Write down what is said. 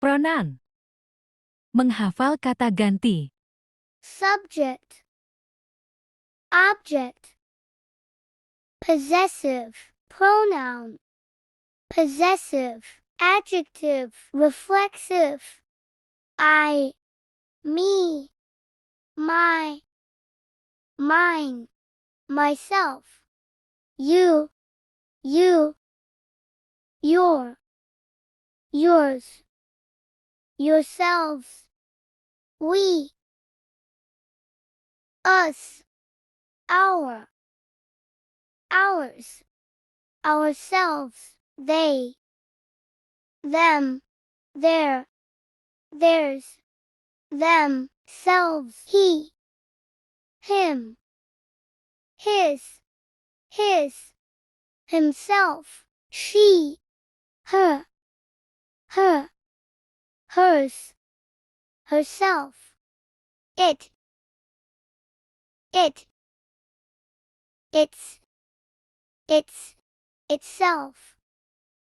Pronoun. Menghafal kata ganti. Subject, object, possessive, pronoun, possessive, adjective, reflexive, I, me, my, mine, myself, you, your, yours, yourselves, we, us, our, ours, ourselves, they, them, their, theirs, themselves, he, him, his, himself, she, her, hers, herself, it, its, itself.